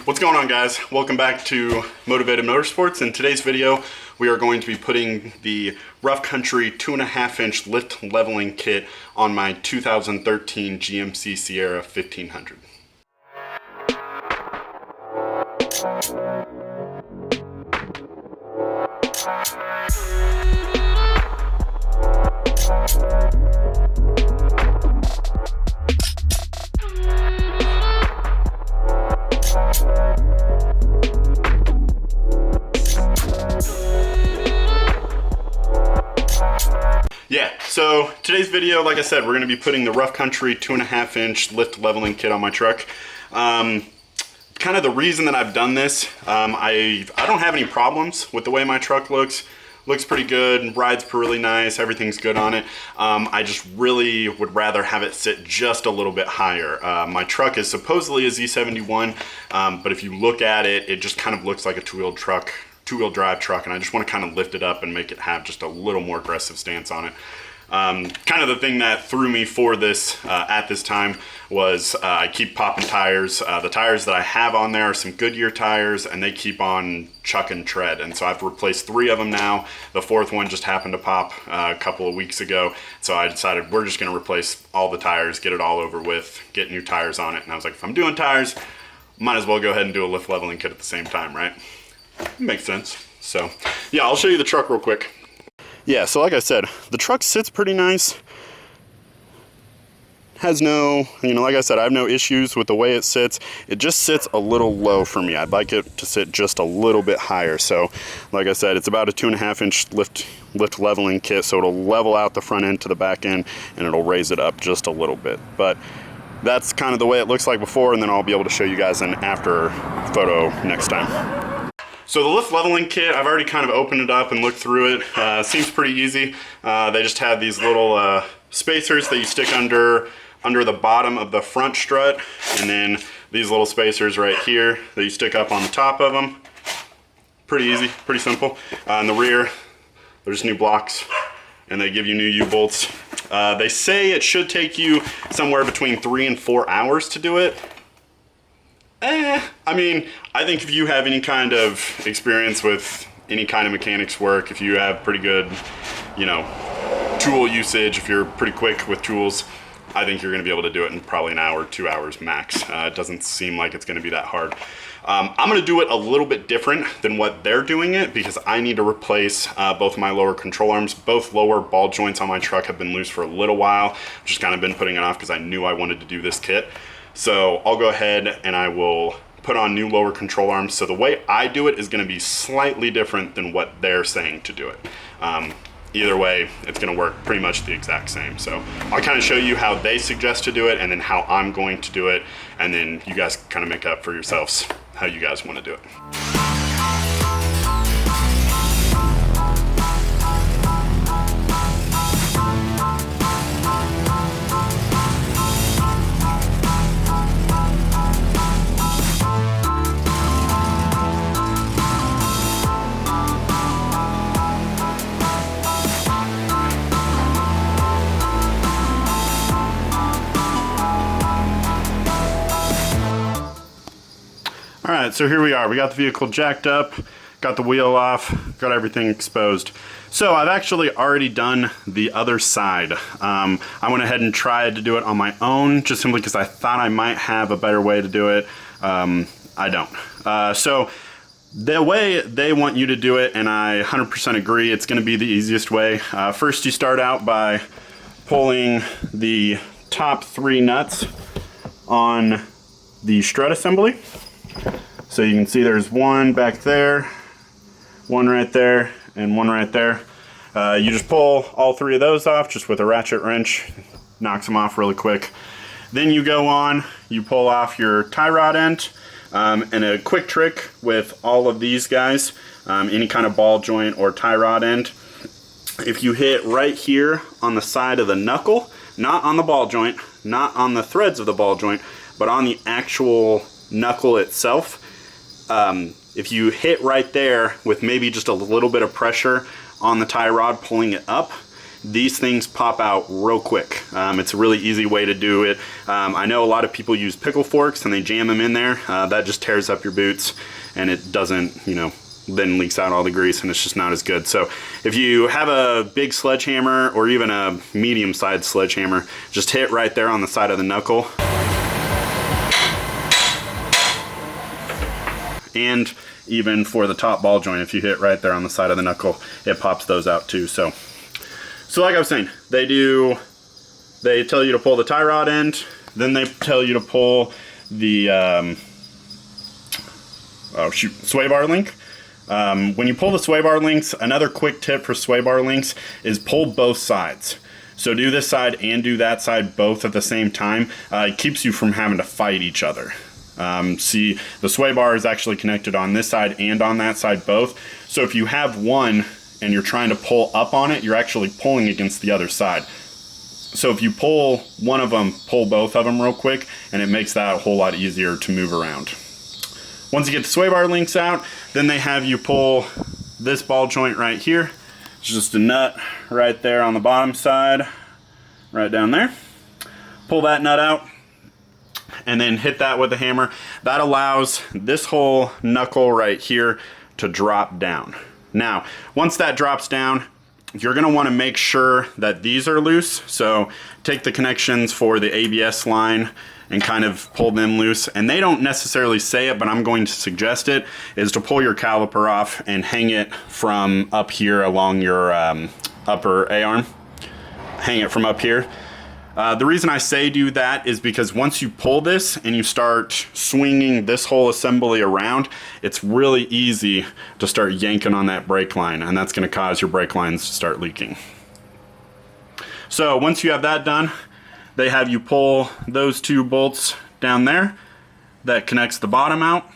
What's going on, guys? Welcome back to Motivated Motorsports. In today's video, we are going to be putting the Rough Country 2.5-inch lift leveling kit on my 2013 GMC Sierra 1500. Yeah, so today's video, like I said, we're going to be putting the Rough Country 2.5-inch lift leveling kit on my truck. Kind of the reason that I've done this, I don't have any problems with the way my truck looks. Looks pretty good, rides really nice, everything's good on it. I just really would rather have it sit just a little bit higher. My truck is supposedly a Z71, but if you look at it, it just kind of looks like a two-wheel drive truck, and I just want to kind of lift it up and make it have just a little more aggressive stance on it. Kind of the thing that threw me for this at this time was I keep popping tires. The tires that I have on there are some Goodyear tires, and they keep on chucking tread, and so I've replaced 3 of them now. The 4th one just happened to pop a couple of weeks ago, so I decided we're just going to replace all the tires, get it all over with, get new tires on it. And I was like, if I'm doing tires, might as well go ahead and do a lift leveling kit at the same time, right? Makes sense. So yeah, I'll show you the truck real quick. Yeah, so like I said, the truck sits pretty nice. Has no, like I said, I have no issues with the way it sits. It just sits a little low for me. I'd like it to sit just a little bit higher. So like I said, it's about a 2.5-inch lift leveling kit, so it'll level out the front end to the back end, and it'll raise it up just a little bit. But that's kind of the way it looks like before, and then I'll be able to show you guys an after photo next time. So the lift leveling kit, I've already kind of opened it up and looked through it. Seems pretty easy. They just have these little spacers that you stick under the bottom of the front strut, and then these little spacers right here that you stick up on the top of them. Pretty easy, pretty simple. In the rear, there's new blocks, and they give you new U-bolts. They say it should take you somewhere between 3 and 4 hours to do it. I mean, I think if you have any kind of experience with any kind of mechanics work, if you have pretty good, tool usage, if you're pretty quick with tools, I think you're going to be able to do it in probably an hour, 2 hours max. It doesn't seem like it's going to be that hard. I'm going to do it a little bit different than what they're doing it, because I need to replace both my lower control arms. Both lower ball joints on my truck have been loose for a little while. I've just kind of been putting it off because I knew I wanted to do this kit. So I'll go ahead and I will put on new lower control arms. So the way I do it is going to be slightly different than what they're saying to do it. Either way, it's going to work pretty much the exact same. So I'll kind of show you how they suggest to do it, and then how I'm going to do it, and then you guys kind of make up for yourselves how you guys want to do it. All right, so here we are. We got the vehicle jacked up, got the wheel off, got everything exposed. So I've actually already done the other side. I went ahead and tried to do it on my own, just simply because I thought I might have a better way to do it. I don't. So the way they want you to do it, and I 100% agree, it's going to be the easiest way. First, you start out by pulling the top 3 nuts on the strut assembly. So you can see there's one back there, one right there, and one right there. You just pull all 3 of those off just with a ratchet wrench. Knocks them off really quick. Then you go on, you pull off your tie rod end. And a quick trick with all of these guys, any kind of ball joint or tie rod end, if you hit right here on the side of the knuckle, not on the ball joint, not on the threads of the ball joint, but on the actual knuckle itself, if you hit right there with maybe just a little bit of pressure on the tie rod pulling it up, these things pop out real quick. It's a really easy way to do it. I know a lot of people use pickle forks and they jam them in there. That just tears up your boots, and it doesn't, you know, then leaks out all the grease, and it's just not as good. So if you have a big sledgehammer or even a medium-sized sledgehammer, just hit right there on the side of the knuckle. And even for the top ball joint, if you hit right there on the side of the knuckle, it pops those out too. So like I was saying, they tell you to pull the tie rod end, then they tell you to pull the sway bar link. When you pull the sway bar links, another quick tip for sway bar links is pull both sides. So do this side and do that side both at the same time. It keeps you from having to fight each other. See, the sway bar is actually connected on this side and on that side both. So if you have one and you're trying to pull up on it, you're actually pulling against the other side. So if you pull one of them, pull both of them real quick, and it makes that a whole lot easier to move around. Once you get the sway bar links out, then they have you pull this ball joint right here. It's just a nut right there on the bottom side, right down there. Pull that nut out and then hit that with a hammer. That allows this whole knuckle right here to drop down. Now, once that drops down, you're going to want to make sure that these are loose. So take the connections for the ABS line and kind of pull them loose. And they don't necessarily say it, but I'm going to suggest it, is to pull your caliper off and hang it from up here along your upper A-arm. Hang it from up here. The reason I say do that is because once you pull this and you start swinging this whole assembly around, it's really easy to start yanking on that brake line, and that's going to cause your brake lines to start leaking. So once you have that done, they have you pull those two bolts down there that connects the bottom out,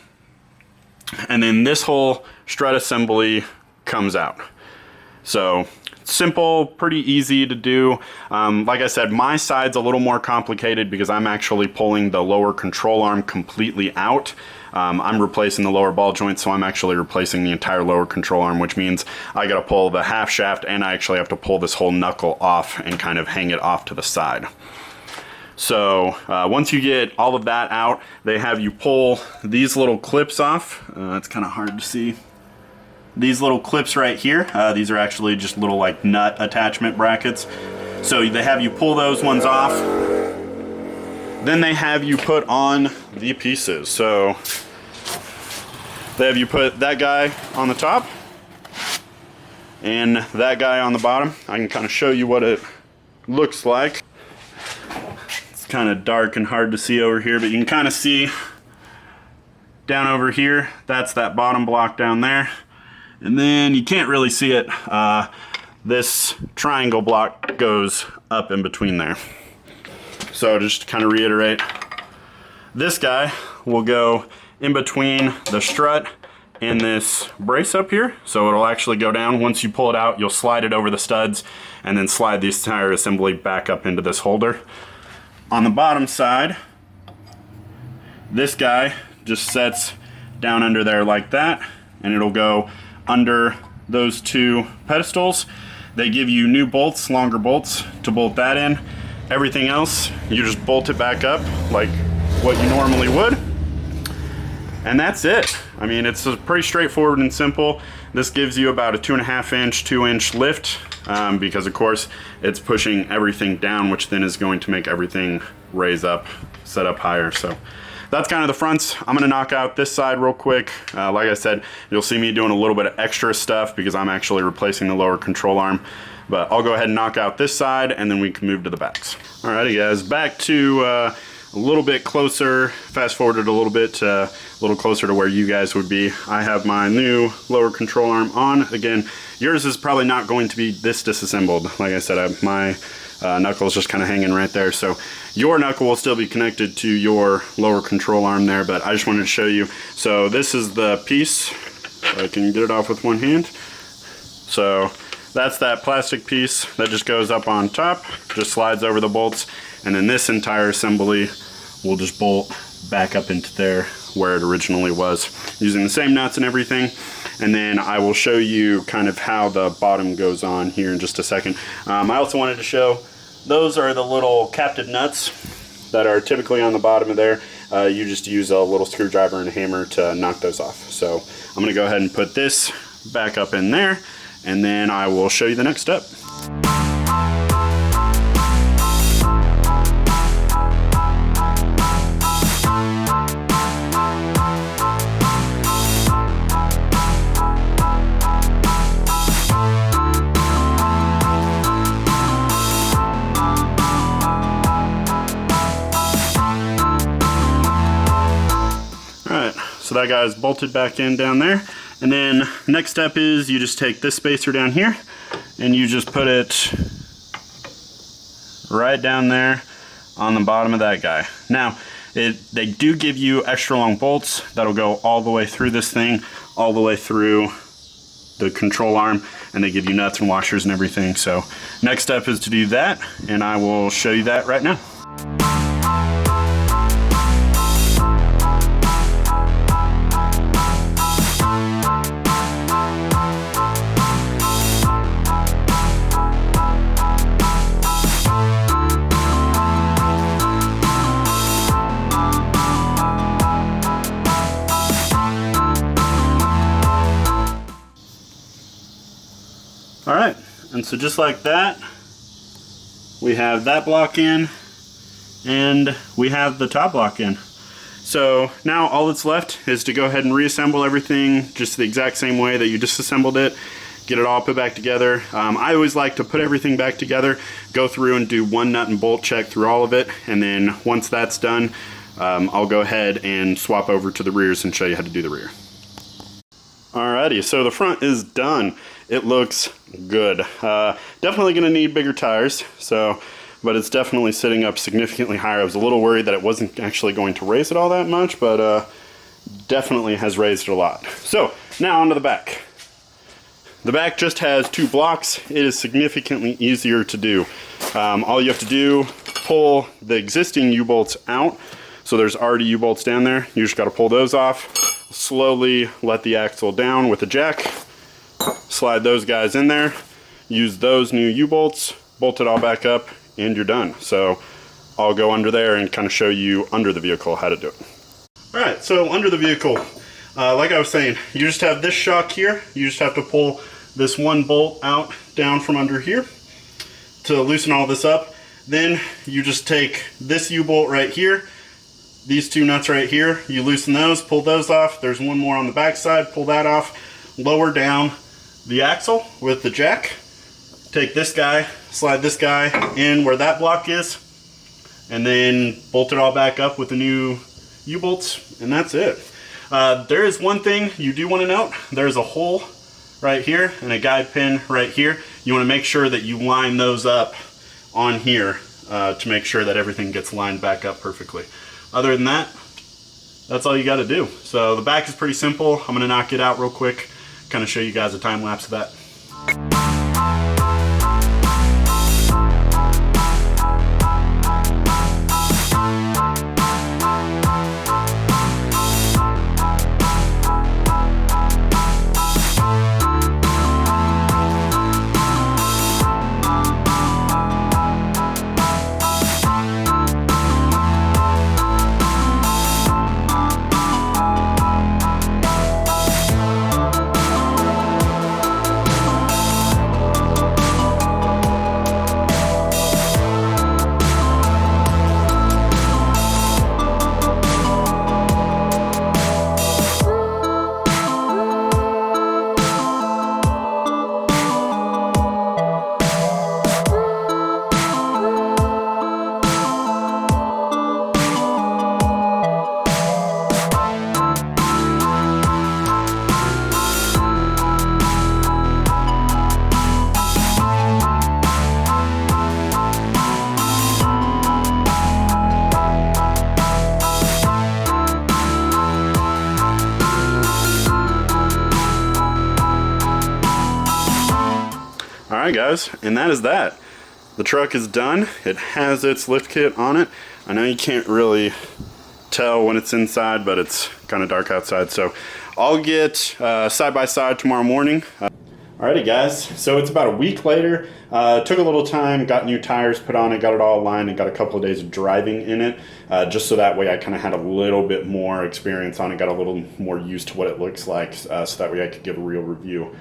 and then this whole strut assembly comes out. So simple, pretty easy to do. Like I said, my side's a little more complicated because I'm actually pulling the lower control arm completely out. I'm replacing the lower ball joint, so I'm actually replacing the entire lower control arm, which means I gotta pull the half shaft, and I actually have to pull this whole knuckle off and kind of hang it off to the side. So once you get all of that out, they have you pull these little clips off. It's kind of hard to see. These little clips right here, these are actually just little like nut attachment brackets. So they have you pull those ones off. Then they have you put on the pieces. So they have you put that guy on the top and that guy on the bottom. I can kind of show you what it looks like. It's kind of dark and hard to see over here, but you can kind of see down over here, that's that bottom block down there. And then you can't really see it. This triangle block goes up in between there. So just to kind of reiterate, this guy will go in between the strut and this brace up here. So it'll actually go down. Once you pull it out, you'll slide it over the studs and then slide the entire assembly back up into this holder. On the bottom side, this guy just sets down under there like that, and it'll go under those two pedestals. They give you new bolts, longer bolts to bolt that in. Everything else, you just bolt it back up like what you normally would. And that's it. I mean, it's pretty straightforward and simple. This gives you about a 2.5 inch, 2 inch lift because of course it's pushing everything down, which then is going to make everything raise up, set up higher. So that's kind of the fronts. I'm gonna knock out this side real quick. Like I said, you'll see me doing a little bit of extra stuff because I'm actually replacing the lower control arm. But I'll go ahead and knock out this side and then we can move to the backs. Alrighty guys, back to a little bit closer, fast forwarded a little bit, a little closer to where you guys would be. I have my new lower control arm on. Again, yours is probably not going to be this disassembled. Like I said, my knuckle is just kind of hanging right there. So your knuckle will still be connected to your lower control arm there, but I just wanted to show you. So this is the piece. I can get it off with one hand. So that's that plastic piece that just goes up on top, just slides over the bolts, and then this entire assembly will just bolt back up into there where it originally was, using the same nuts and everything. And then I will show you kind of how the bottom goes on here in just a second. I also wanted to show, those are the little captive nuts that are typically on the bottom of there. You just use a little screwdriver and a hammer to knock those off. So I'm going to go ahead and put this back up in there, and then I will show you the next step. So that guy's bolted back in down there. And then next step is you just take this spacer down here and you just put it right down there on the bottom of that guy. Now, they do give you extra long bolts that'll go all the way through this thing, all the way through the control arm, and they give you nuts and washers and everything. So next step is to do that, and I will show you that right now. All right, and so just like that, we have that block in, and we have the top block in. So now all that's left is to go ahead and reassemble everything just the exact same way that you disassembled it, get it all put back together. I always like to put everything back together, go through and do one nut and bolt check through all of it, and then once that's done, I'll go ahead and swap over to the rears and show you how to do the rear. Alrighty, so the front is done. It looks good. Definitely going to need bigger tires, but it's definitely sitting up significantly higher. I was a little worried that it wasn't actually going to raise it all that much, but definitely has raised it a lot. So now onto the back. The back just has two blocks. It is significantly easier to do. All you have to do, pull the existing U-bolts out. So there's already U-bolts down there. You just got to pull those off. Slowly let the axle down with a jack. Slide those guys in there. Use those new U-bolts. Bolt it all back up, and you're done. So I'll go under there and kind of show you under the vehicle how to do it. All right, so under the vehicle, like I was saying, you just have this shock here. You just have to pull this one bolt out down from under here to loosen all this up. Then you just take this U-bolt right here, these two nuts right here, you loosen those, pull those off. There's one more on the back side, pull that off, lower down the axle with the jack. Take this guy, slide this guy in where that block is, and then bolt it all back up with the new U-bolts, and that's it. There is one thing you do want to note. There's a hole right here and a guide pin right here. You want to make sure that you line those up on here to make sure that everything gets lined back up perfectly. Other than that, that's all you got to do. So the back is pretty simple. I'm going to knock it out real quick, kind of show you guys a time lapse of that. Alright guys, and that is that. The truck is done. It has its lift kit on it. I know you can't really tell when it's inside, but it's kind of dark outside. So I'll get side by side tomorrow morning. Alrighty guys, so it's about a week later. Took a little time, got new tires put on it, got it all aligned, and got a couple of days of driving in it, just so that way I kind of had a little bit more experience on it, got a little more used to what it looks like, so that way I could give a real review.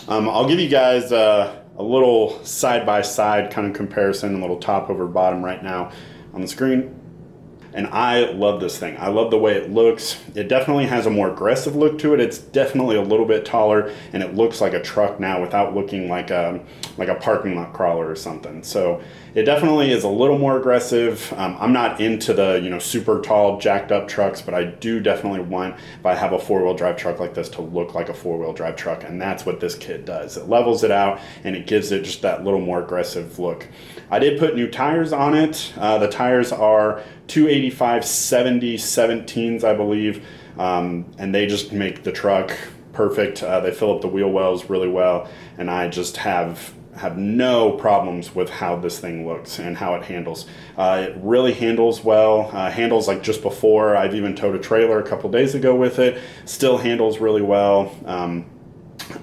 I'll give you guys a little side-by-side kind of comparison, a little top over bottom right now on the screen. And I love this thing. I love the way it looks. It definitely has a more aggressive look to it. It's definitely a little bit taller, and it looks like a truck now without looking like a parking lot crawler or something. So it definitely is a little more aggressive. I'm not into the super tall jacked up trucks, but I do definitely want, if I have a four-wheel drive truck like this, to look like a four-wheel drive truck, and that's what this kit does. It levels it out and it gives it just that little more aggressive look. I did put new tires on it. The tires are 285/70 17s, I believe, and they just make the truck perfect. They fill up the wheel wells really well, and I just have no problems with how this thing looks and how it handles. It really handles well, handles like just before. I've even towed a trailer a couple days ago with it. Still handles really well.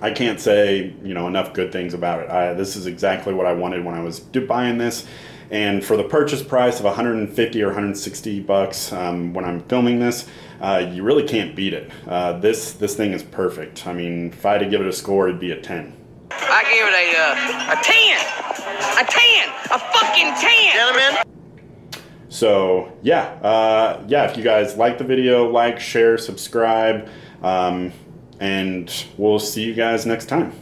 I can't say enough good things about it. This is exactly what I wanted when I was buying this. And for the purchase price of 150 or 160 bucks when I'm filming this, you really can't beat it. This thing is perfect. I mean, if I had to give it a score, it'd be a 10. I give it a 10. A 10. A fucking 10. Gentlemen. So yeah, if you guys like the video, like, share, subscribe, and we'll see you guys next time.